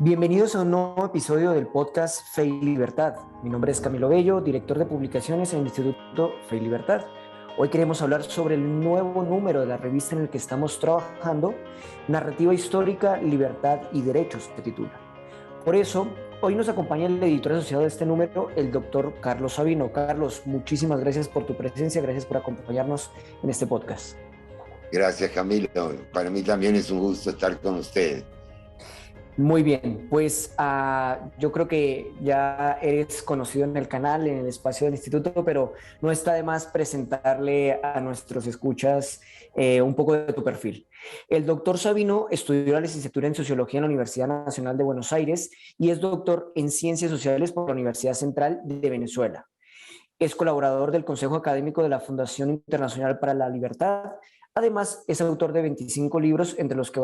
Bienvenidos a un nuevo episodio del podcast Fe y Libertad. Mi nombre es Camilo Bello, director de publicaciones en el Instituto Fe y Libertad. Hoy queremos hablar sobre el nuevo número de la revista en el que estamos trabajando, Narrativa Histórica, Libertad y Derechos, se titula. Por eso, hoy nos acompaña el editor asociado de este número, el doctor Carlos Sabino. Carlos, muchísimas gracias por tu presencia, gracias por acompañarnos en este podcast. Gracias, Camilo. Para mí también es un gusto estar con ustedes. Muy bien, pues yo creo que ya eres conocido en el canal, en el espacio del instituto, pero no está de más presentarle a nuestros escuchas un poco de tu perfil. El doctor Sabino estudió la licenciatura en Sociología en la Universidad Nacional de Buenos Aires y es doctor en Ciencias Sociales por la Universidad Central de Venezuela. Es colaborador del Consejo Académico de la Fundación Internacional para la Libertad. Además, es autor de 25 libros, entre los que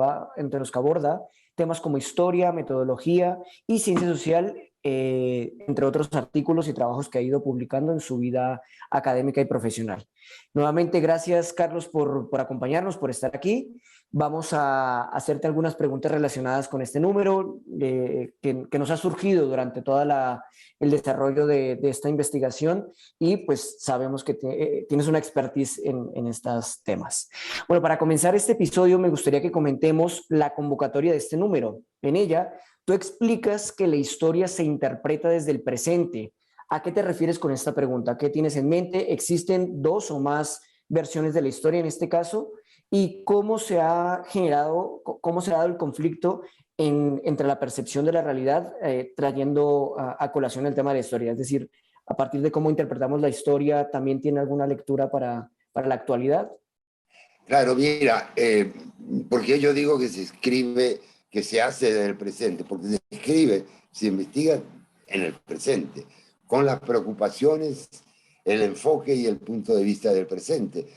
aborda temas como historia, metodología y ciencia social, entre otros artículos y trabajos que ha ido publicando en su vida académica y profesional. Nuevamente, gracias, Carlos, por acompañarnos, por estar aquí. Vamos a hacerte algunas preguntas relacionadas con este número que nos ha surgido durante todo el desarrollo de esta investigación y pues sabemos que tienes una expertise en estos temas. Bueno, para comenzar este episodio me gustaría que comentemos la convocatoria de este número. En ella, tú explicas que la historia se interpreta desde el presente. ¿A qué te refieres con esta pregunta? ¿Qué tienes en mente? ¿Existen dos o más versiones de la historia en este caso? ¿Y cómo se ha generado, cómo se ha dado el conflicto entre la percepción de la realidad, trayendo a colación el tema de la historia? Es decir, a partir de cómo interpretamos la historia, ¿también tiene alguna lectura para la actualidad? Claro, mira, porque yo digo que se escribe, que se hace desde el presente, porque se escribe, se investiga en el presente, con las preocupaciones, el enfoque y el punto de vista del presente.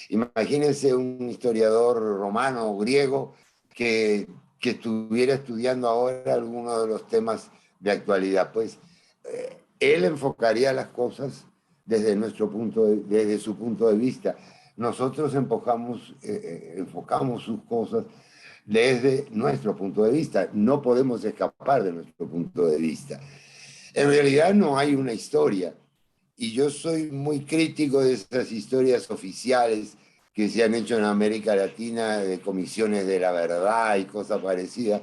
Imagínense un historiador romano o griego que estuviera estudiando ahora alguno de los temas de actualidad. Pues él enfocaría las cosas desde su punto de vista. Nosotros enfocamos sus cosas desde nuestro punto de vista. No podemos escapar de nuestro punto de vista. En realidad no hay una historia. Y yo soy muy crítico de esas historias oficiales que se han hecho en América Latina, de comisiones de la verdad y cosas parecidas,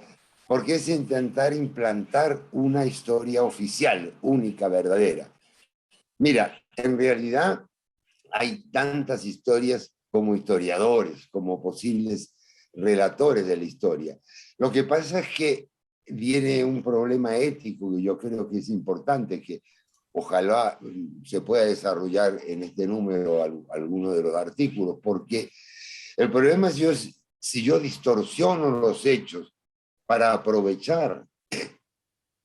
porque es intentar implantar una historia oficial, única, verdadera. Mira, en realidad hay tantas historias como historiadores, como posibles relatores de la historia. Lo que pasa es que viene un problema ético y yo creo que es importante que ojalá se pueda desarrollar en este número alguno de los artículos, porque el problema es si yo distorsiono los hechos para aprovechar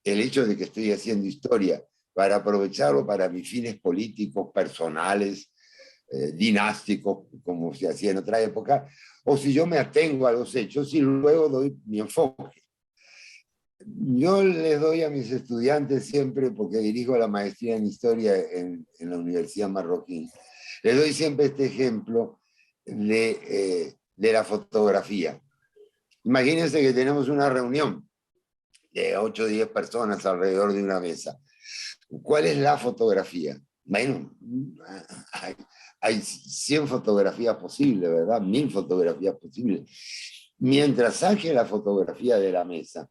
el hecho de que estoy haciendo historia, para aprovecharlo para mis fines políticos, personales, dinásticos, como se hacía en otra época, o si yo me atengo a los hechos y luego doy mi enfoque. Yo les doy a mis estudiantes siempre, porque dirijo la maestría en historia en la Universidad Marroquín, les doy siempre este ejemplo de la fotografía. Imagínense que tenemos una reunión de 8 o 10 personas alrededor de una mesa. ¿Cuál es la fotografía? Bueno, hay, hay 100 fotografías posibles, ¿verdad? 1000 fotografías posibles. Mientras saque la fotografía de la mesa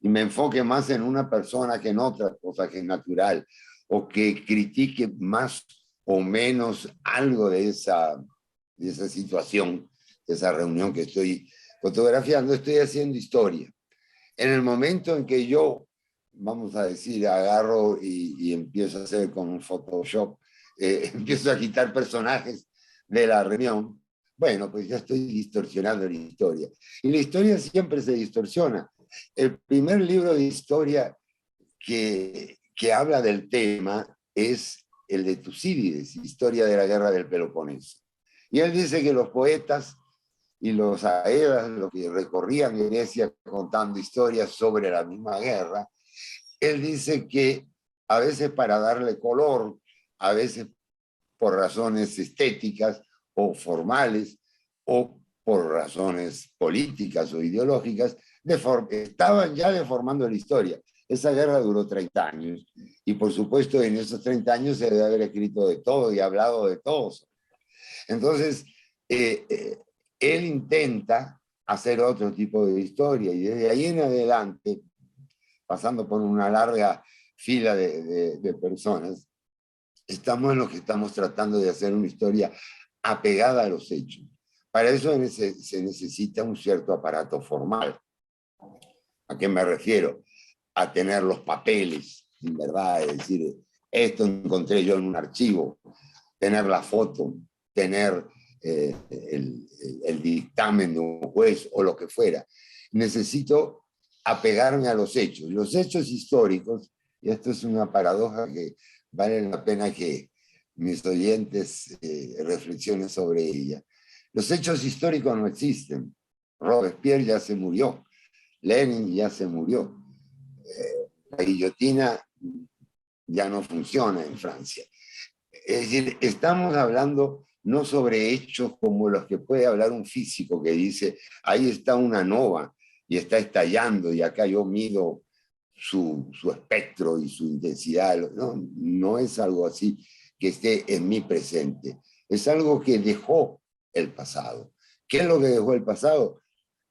y me enfoque más en una persona que en otra cosa que es natural, o que critique más o menos algo de esa situación, de esa reunión que estoy fotografiando, estoy haciendo historia. En el momento en que yo, vamos a decir, agarro y empiezo a hacer con un Photoshop, empiezo a quitar personajes de la reunión, bueno, pues ya estoy distorsionando la historia. Y la historia siempre se distorsiona. El primer libro de historia que habla del tema es el de Tucídides, Historia de la Guerra del Peloponeso. Y él dice que los poetas y los aedas, los que recorrían Grecia contando historias sobre la misma guerra, él dice que a veces para darle color, a veces por razones estéticas o formales, o por razones políticas o ideológicas, estaban ya deformando la historia. Esa guerra duró 30 años y por supuesto en esos 30 años se debe haber escrito de todo y hablado de todos. Entonces, él intenta hacer otro tipo de historia y desde ahí en adelante, pasando por una larga fila de personas, estamos en lo que estamos tratando de hacer una historia apegada a los hechos. Para eso se necesita un cierto aparato formal. ¿A qué me refiero? A tener los papeles, en verdad, es decir, esto encontré yo en un archivo, tener la foto, tener el dictamen de un juez o lo que fuera. Necesito apegarme a los hechos. Los hechos históricos, y esto es una paradoja que vale la pena que mis oyentes reflexionen sobre ella. Los hechos históricos no existen. Robespierre ya se murió. Lenin ya se murió. La guillotina ya no funciona en Francia. Es decir, estamos hablando no sobre hechos como los que puede hablar un físico que dice, ahí está una nova y está estallando y acá yo mido su espectro y su intensidad. No, no es algo así que esté en mi presente. Es algo que dejó el pasado. ¿Qué es lo que dejó el pasado?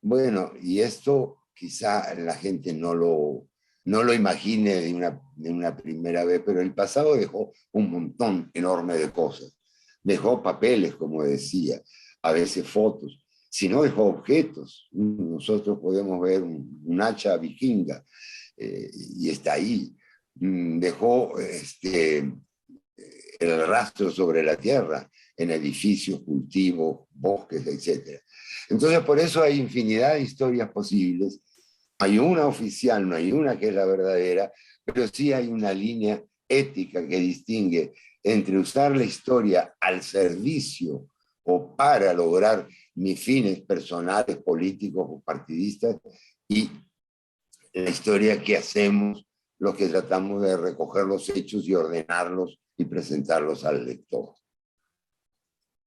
Bueno, y esto quizá la gente no lo imagine de una primera vez, pero el pasado dejó un montón enorme de cosas. Dejó papeles, como decía, a veces fotos, si no dejó objetos. Nosotros podemos ver un hacha vikinga y está ahí. Dejó el rastro sobre la tierra en edificios, cultivos, bosques, etc. Entonces, por eso hay infinidad de historias posibles. Hay una oficial, no hay una que es la verdadera, pero sí hay una línea ética que distingue entre usar la historia al servicio o para lograr mis fines personales, políticos o partidistas, y la historia que hacemos los que tratamos de recoger los hechos y ordenarlos y presentarlos al lector.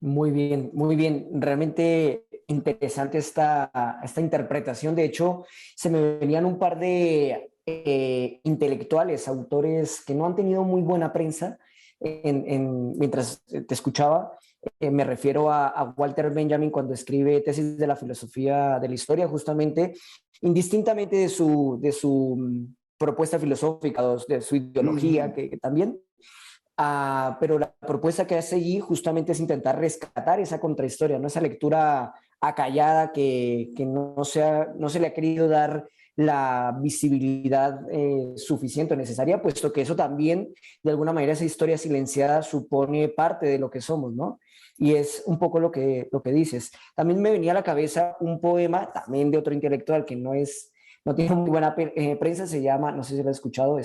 Muy bien, muy bien. Realmente interesante esta interpretación. De hecho, se me venían un par de intelectuales, autores que no han tenido muy buena prensa mientras te escuchaba. Me refiero a Walter Benjamin cuando escribe Tesis de la filosofía de la historia, justamente, indistintamente de su propuesta filosófica, de su ideología, que también. Pero la propuesta que hace allí justamente es intentar rescatar esa contrahistoria, ¿no? Esa lectura acallada que no se le ha querido dar la visibilidad suficiente o necesaria, puesto que eso también, de alguna manera, esa historia silenciada supone parte de lo que somos, ¿no? Y es un poco lo que dices. También me venía a la cabeza un poema, también de otro intelectual que no tiene muy buena prensa, se llama, no sé si lo has escuchado,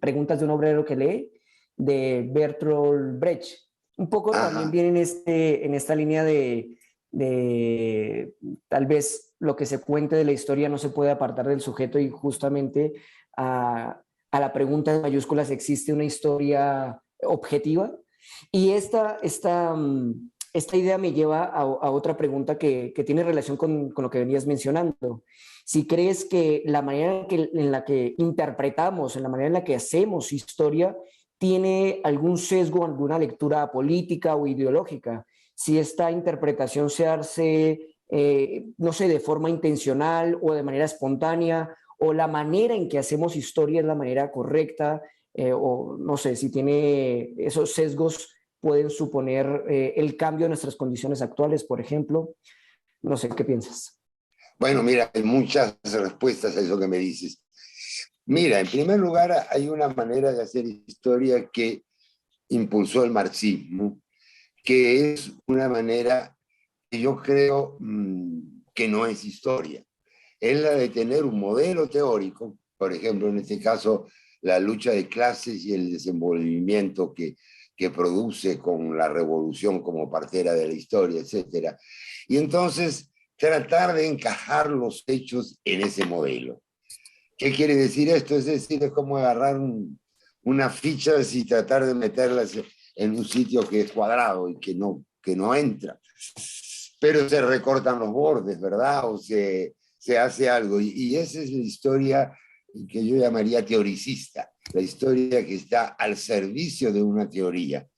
Preguntas de un obrero que lee, de Bertolt Brecht. Un poco también Ajá. viene en esta línea de tal vez lo que se cuente de la historia no se puede apartar del sujeto y justamente a la pregunta en mayúsculas, ¿existe una historia objetiva? Y esta idea me lleva a otra pregunta que tiene relación con lo que venías mencionando. Si crees que la manera en la que interpretamos, en la manera en la que hacemos historia, tiene algún sesgo, alguna lectura política o ideológica. Si esta interpretación se hace, no sé, de forma intencional o de manera espontánea, o la manera en que hacemos historia es la manera correcta, o no sé, si tiene esos sesgos pueden suponer el cambio de nuestras condiciones actuales, por ejemplo. No sé, ¿qué piensas? Bueno, mira, hay muchas respuestas a eso que me dices. Mira, en primer lugar, hay una manera de hacer historia que impulsó el marxismo, que es una manera que yo creo que no es historia. Es la de tener un modelo teórico, por ejemplo, en este caso, la lucha de clases y el desenvolvimiento que produce con la revolución como partera de la historia, etc. Y entonces tratar de encajar los hechos en ese modelo. ¿Qué quiere decir esto? Es decir, es como agarrar unas fichas y tratar de meterlas en un sitio que es cuadrado y que no entra. Pero se recortan los bordes, ¿verdad? O se se hace algo. Y esa es la historia que yo llamaría teoricista, la historia que está al servicio de una teoría.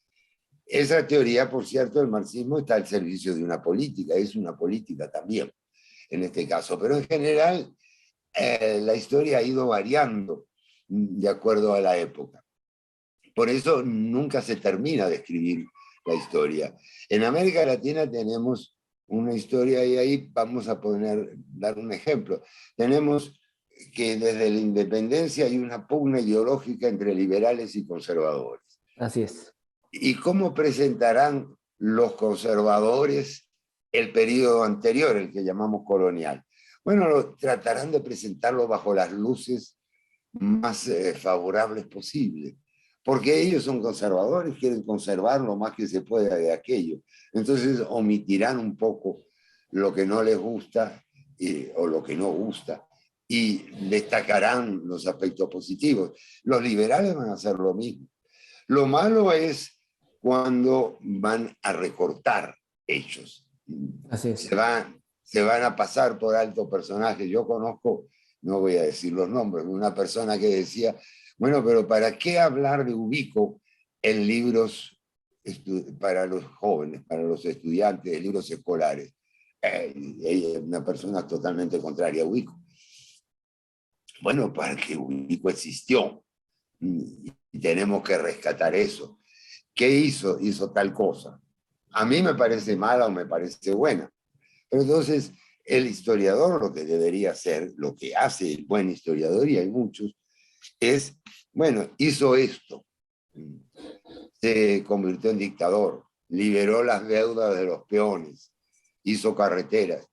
Esa teoría, por cierto, el marxismo está al servicio de una política, es una política también en este caso, pero en general la historia ha ido variando de acuerdo a la época. Por eso nunca se termina de escribir la historia. En América Latina tenemos una historia y ahí vamos a dar un ejemplo. Tenemos que desde la independencia hay una pugna ideológica entre liberales y conservadores. Así es. ¿Y cómo presentarán los conservadores el periodo anterior, el que llamamos colonial? Bueno, tratarán de presentarlo bajo las luces más favorables posibles, porque ellos son conservadores, quieren conservar lo más que se pueda de aquello. Entonces omitirán un poco lo que no les gusta o lo que no gusta y destacarán los aspectos positivos. Los liberales van a hacer lo mismo. Lo malo es cuando van a recortar hechos. Así es. Se van a pasar por alto personajes. Yo conozco, no voy a decir los nombres, una persona que decía, bueno, pero ¿para qué hablar de Ubico en libros para los jóvenes, para los estudiantes, de libros escolares? Ella es una persona totalmente contraria a Ubico. Bueno, para que Ubico existió y tenemos que rescatar eso. ¿Qué hizo? Hizo tal cosa. A mí me parece mala o me parece buena. Pero entonces el historiador lo que debería hacer, lo que hace el buen historiador, y hay muchos, es, bueno, hizo esto, se convirtió en dictador, liberó las deudas de los peones, hizo carreteras,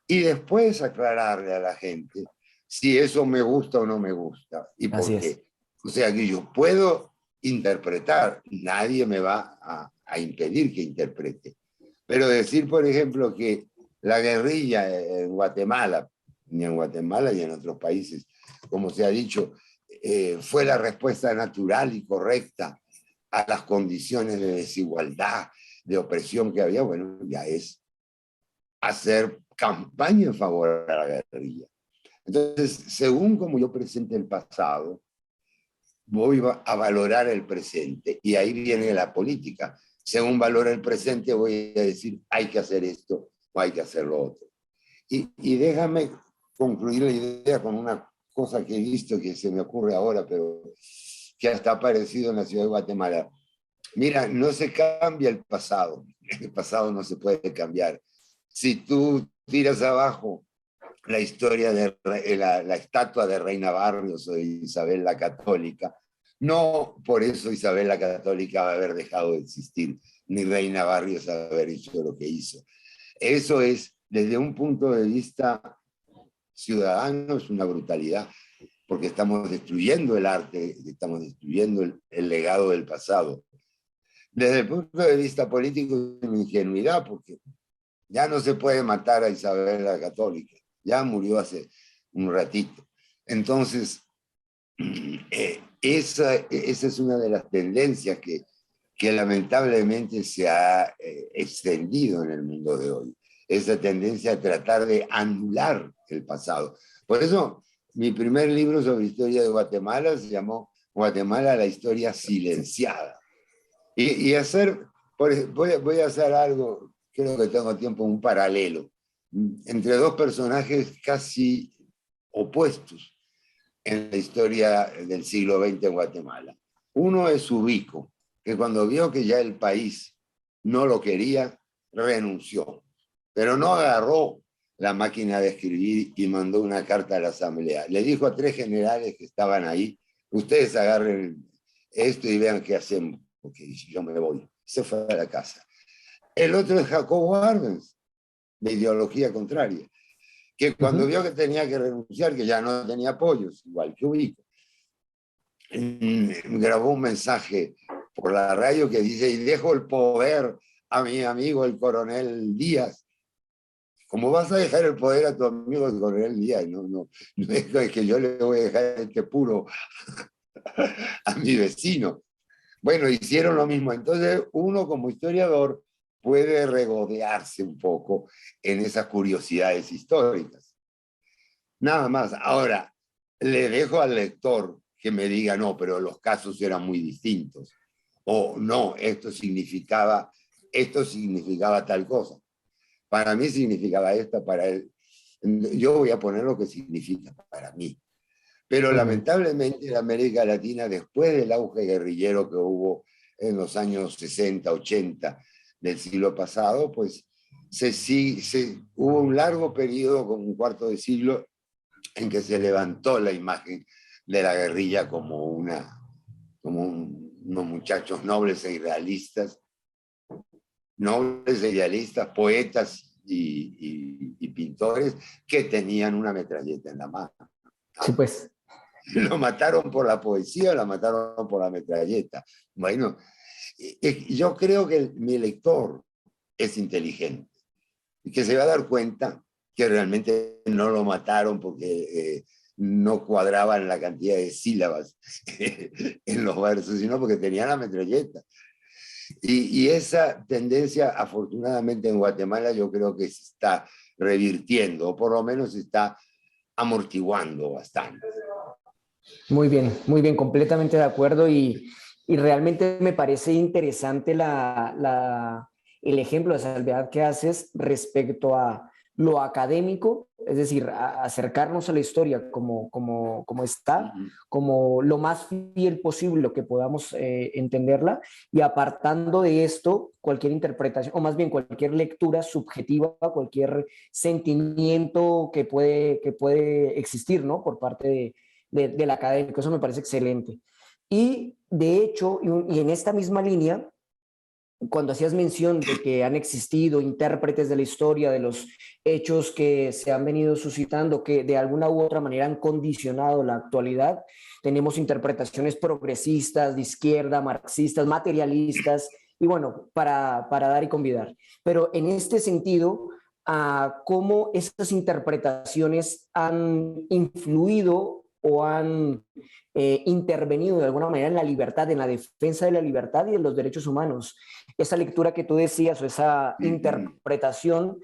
y después aclararle a la gente si eso me gusta o no me gusta, y por Así qué. es. O sea que yo puedo interpretar, nadie me va a impedir que interprete. Pero decir, por ejemplo, que la guerrilla en Guatemala, ni en Guatemala y en otros países, como se ha dicho, fue la respuesta natural y correcta a las condiciones de desigualdad, de opresión que había, bueno, ya es hacer campaña en favor de la guerrilla. Entonces, según como yo presente el pasado, voy a valorar el presente y ahí viene la política. Según valora el presente, voy a decir, hay que hacer esto o hay que hacer lo otro. Y déjame concluir la idea con una cosa que he visto que se me ocurre ahora, pero que hasta ha aparecido en la ciudad de Guatemala. Mira, no se cambia el pasado no se puede cambiar. Si tú tiras abajo la historia de la estatua de Reina Barrios o de Isabel la Católica, no por eso Isabel la Católica va a haber dejado de existir, ni Reina Barrios haber hecho lo que hizo. Eso es, desde un punto de vista ciudadano, es una brutalidad, porque estamos destruyendo el arte, estamos destruyendo el legado del pasado. Desde el punto de vista político, es una ingenuidad, porque ya no se puede matar a Isabel la Católica, ya murió hace un ratito. Entonces, esa es una de las tendencias que lamentablemente se ha extendido en el mundo de hoy. Esa tendencia a tratar de anular el pasado. Por eso, mi primer libro sobre historia de Guatemala se llamó Guatemala, la historia silenciada. Y hacer, voy a hacer algo, creo que tengo tiempo, un paralelo entre dos personajes casi opuestos en la historia del siglo XX en Guatemala. Uno es Ubico, que cuando vio que ya el país no lo quería, renunció, pero no agarró la máquina de escribir y mandó una carta a la asamblea. Le dijo a 3 generales que estaban ahí, ustedes agarren esto y vean qué hacemos, porque yo me voy. Se fue a la casa. El otro es Jacobo Arbenz, de ideología contraria, que cuando vio que tenía que renunciar, que ya no tenía apoyos, igual que Ubico, grabó un mensaje por la radio que dice, y dejo el poder a mi amigo el coronel Díaz. ¿Cómo vas a dejar el poder a tu amigo el coronel Díaz? No es que yo le voy a dejar este puro a mi vecino. Bueno, hicieron lo mismo. Entonces, uno como historiador puede regodearse un poco en esas curiosidades históricas. nada más. Ahora, le dejo al lector que me diga, no, pero los casos eran muy distintos. O no, esto significaba tal cosa. Para mí significaba esto, para él. Yo voy a poner lo que significa para mí. Pero lamentablemente en América Latina, después del auge guerrillero que hubo en los años 60, 80 del siglo pasado, pues hubo un largo periodo, como un cuarto de siglo, en que se levantó la imagen de la guerrilla como unos muchachos nobles e idealistas, poetas y pintores que tenían una metralleta en la mano. Sí, pues. Lo mataron por la poesía, lo mataron por la metralleta. Bueno, yo creo que mi lector es inteligente y que se va a dar cuenta que realmente no lo mataron porque no cuadraban la cantidad de sílabas en los versos, sino porque tenían la metralleta. Y esa tendencia, afortunadamente en Guatemala, yo creo que se está revirtiendo, o por lo menos se está amortiguando bastante. Muy bien, completamente de acuerdo y realmente me parece interesante el ejemplo de salvedad que haces respecto a lo académico, es decir, a acercarnos a la historia como está, como lo más fiel posible que podamos entenderla y apartando de esto cualquier interpretación, o más bien cualquier lectura subjetiva, cualquier sentimiento que puede existir, ¿no? Por parte del académico. Eso me parece excelente. Y de hecho, y en esta misma línea, cuando hacías mención de que han existido intérpretes de la historia, de los hechos que se han venido suscitando, que de alguna u otra manera han condicionado la actualidad, tenemos interpretaciones progresistas, de izquierda, marxistas, materialistas, y bueno, para dar y convidar. Pero en este sentido, cómo estas interpretaciones han influido o han intervenido de alguna manera en la libertad, en la defensa de la libertad y de los derechos humanos. Esa lectura que tú decías o esa interpretación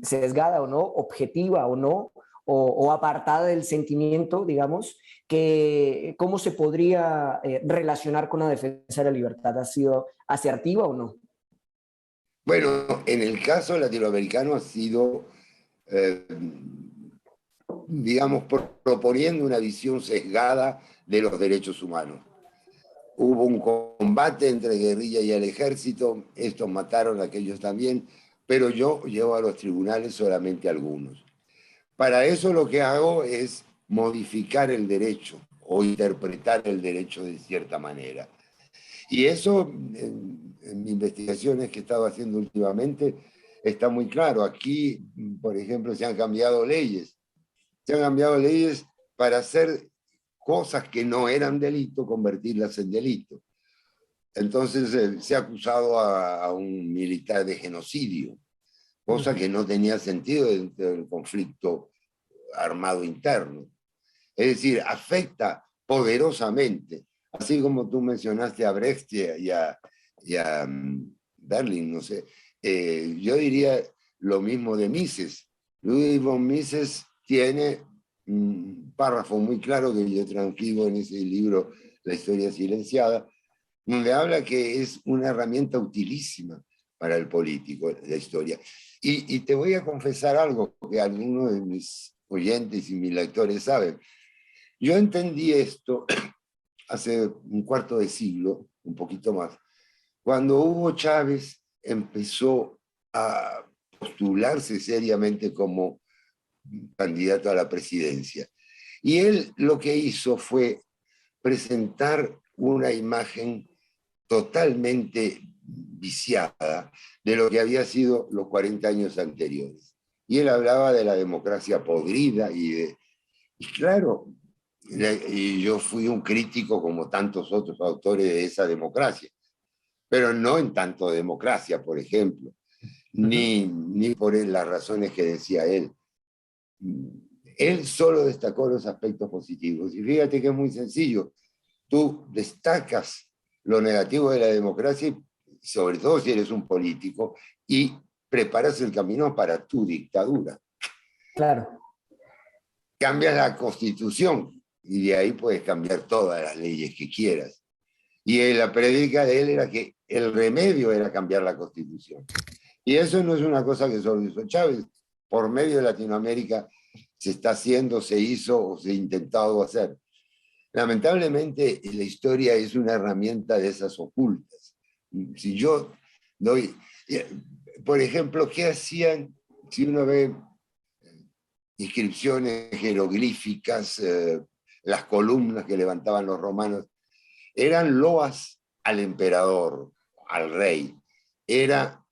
sesgada o no, objetiva o no, o apartada del sentimiento, digamos, que cómo se podría relacionar con la defensa de la libertad. ¿Ha sido asertiva o no? Bueno, en el caso latinoamericano ha sido, digamos, proponiendo una visión sesgada de los derechos humanos. Hubo un combate entre guerrilla y el ejército, estos mataron a aquellos también, pero yo llevo a los tribunales solamente algunos. Para eso lo que hago es modificar el derecho o interpretar el derecho de cierta manera. Y eso, en investigaciones que he estado haciendo últimamente, está muy claro. Aquí, por ejemplo, se han cambiado leyes. Se han cambiado leyes para hacer cosas que no eran delito, convertirlas en delito. Entonces se ha acusado a un militar de genocidio, cosa que no tenía sentido dentro del conflicto armado interno. Es decir, afecta poderosamente, así como tú mencionaste a Brecht y a Berlin, no sé, yo diría lo mismo de Mises. Ludwig von Mises tiene un párrafo muy claro que yo transcribo en ese libro, La historia silenciada, donde habla que es una herramienta utilísima para el político, la historia. Y te voy a confesar algo que algunos de mis oyentes y mis lectores saben. Yo entendí esto hace un cuarto de siglo, un poquito más, cuando Hugo Chávez empezó a postularse seriamente como candidato a la presidencia. Y él lo que hizo fue presentar una imagen totalmente viciada de lo que había sido los 40 años anteriores. Y él hablaba de la democracia podrida y claro, y yo fui un crítico como tantos otros autores de esa democracia, pero no en tanto democracia, por ejemplo, ni por las razones que decía él. Él solo destacó los aspectos positivos. Y fíjate que es muy sencillo. Tú destacas lo negativo de la democracia, sobre todo si eres un político, y preparas el camino para tu dictadura. Claro. cambias la Constitución y de ahí puedes cambiar todas las leyes que quieras. Y la predica de él era que el remedio era cambiar la Constitución. Y eso no es una cosa que solo hizo Chávez. Por medio de Latinoamérica se está haciendo, se hizo o se ha intentado hacer. Lamentablemente, la historia es una herramienta de esas ocultas. Si yo doy, por ejemplo, ¿qué hacían si uno ve inscripciones jeroglíficas, las columnas que levantaban los romanos? Eran loas al emperador, al rey. Era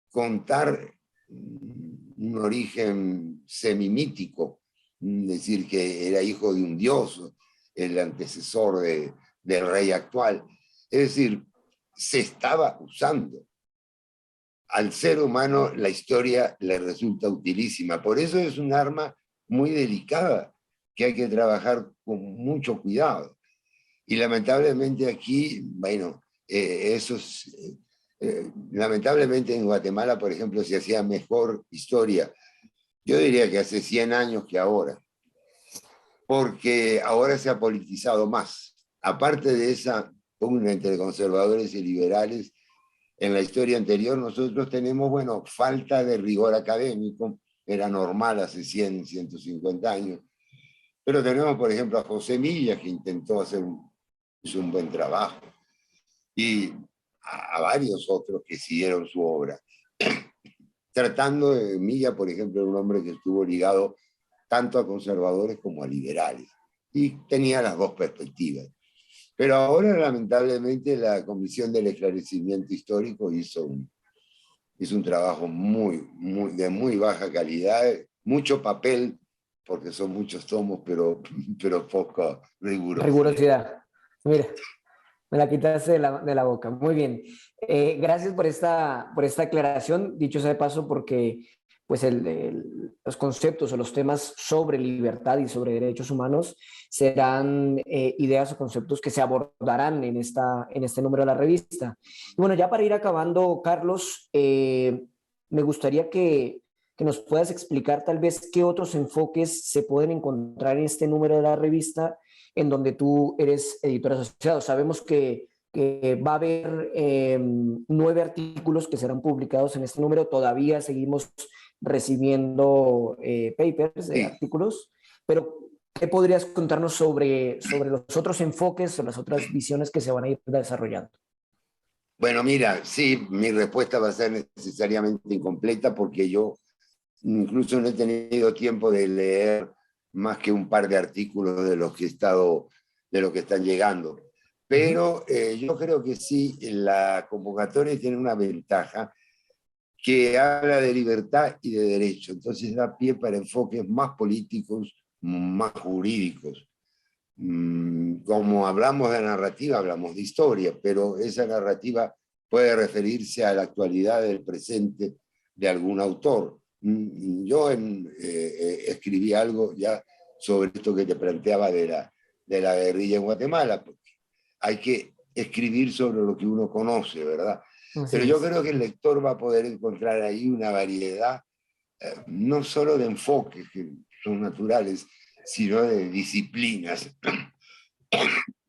contar un origen semimítico, decir que era hijo de un dios, el antecesor del rey actual. Es decir, se estaba usando. Al ser humano la historia le resulta utilísima. Por eso es un arma muy delicada que hay que trabajar con mucho cuidado. Y lamentablemente aquí, bueno, lamentablemente en Guatemala, por ejemplo, se hacía mejor historia. Yo diría que hace 100 años que ahora, porque ahora se ha politizado más. Aparte de esa pugna entre conservadores y liberales, en la historia anterior nosotros tenemos, bueno, falta de rigor académico, era normal hace 100, 150 años, pero tenemos, por ejemplo, a José Millas, que intentó hizo un buen trabajo, y a varios otros que siguieron su obra. Tratando de Milla, por ejemplo, un hombre que estuvo ligado tanto a conservadores como a liberales, y tenía las dos perspectivas. Pero ahora, lamentablemente, la Comisión del Esclarecimiento Histórico hizo un trabajo de muy baja calidad, mucho papel, porque son muchos tomos, pero poca rigurosidad. Rigurosidad. Mira, me la quitaste de la boca. Muy bien. Gracias por esta aclaración, dicho sea de paso, porque pues los conceptos o los temas sobre libertad y sobre derechos humanos serán ideas o conceptos que se abordarán en este número de la revista. Y bueno, ya para ir acabando, Carlos, me gustaría que nos puedas explicar tal vez qué otros enfoques se pueden encontrar en este número de la revista en donde tú eres editor asociado. Sabemos que va a haber 9 artículos que serán publicados en este número. Todavía seguimos recibiendo papers de artículos, pero ¿qué podrías contarnos sobre los otros enfoques o las otras visiones que se van a ir desarrollando? Bueno, mira, sí, mi respuesta va a ser necesariamente incompleta porque yo incluso no he tenido tiempo de leer más que un par de artículos de los que están llegando. Pero yo creo que sí, la convocatoria tiene una ventaja que habla de libertad y de derecho. Entonces da pie para enfoques más políticos, más jurídicos. Como hablamos de narrativa, hablamos de historia, pero esa narrativa puede referirse a la actualidad del presente de algún autor. Yo escribí algo ya sobre esto que te planteaba de la guerrilla en Guatemala. Hay que escribir sobre lo que uno conoce, ¿verdad? Pero yo creo que el lector va a poder encontrar ahí una variedad, no solo de enfoques que son naturales, sino de disciplinas,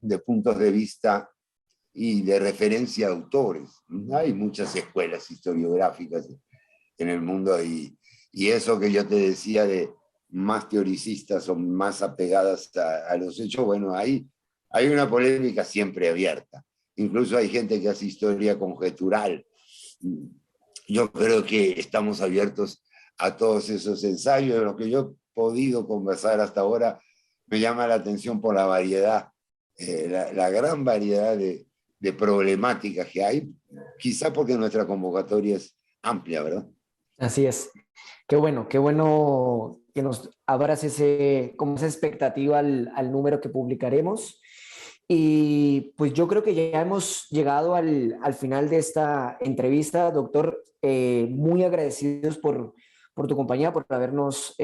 de puntos de vista y de referencia a autores. Hay muchas escuelas historiográficas en el mundo y eso que yo te decía de más teoricistas o más apegadas a los hechos, bueno, hay una polémica siempre abierta. Incluso hay gente que hace historia conjetural. Yo creo que estamos abiertos a todos esos ensayos. De lo que yo he podido conversar hasta ahora, me llama la atención por la variedad, la gran variedad de problemáticas que hay, quizá porque nuestra convocatoria es amplia, ¿verdad? Así es. Qué bueno que nos abras como esa expectativa al número que publicaremos. Y pues yo creo que ya hemos llegado al final de esta entrevista, doctor. Muy agradecidos por tu compañía, por habernos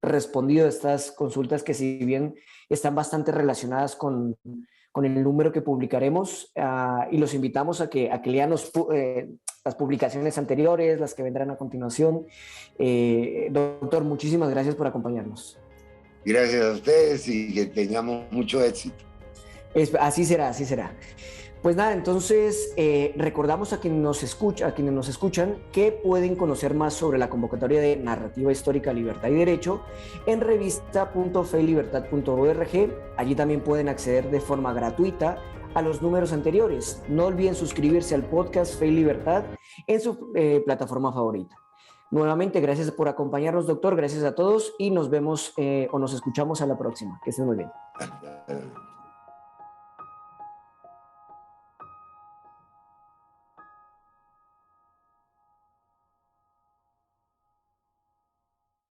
respondido a estas consultas que si bien están bastante relacionadas con el número que publicaremos, y los invitamos a que lean las publicaciones anteriores, las que vendrán a continuación. Doctor, muchísimas gracias por acompañarnos. Gracias a ustedes y que tengamos mucho éxito. Así será, así será. Pues nada, entonces recordamos a quienes nos escuchan que pueden conocer más sobre la convocatoria de Narrativa Histórica, Libertad y Derecho en revista.feylibertad.org. Allí también pueden acceder de forma gratuita a los números anteriores. No olviden suscribirse al podcast Fe y Libertad en su plataforma favorita. Nuevamente, gracias por acompañarnos, doctor. Gracias a todos y nos vemos o nos escuchamos a la próxima. Que estén muy bien.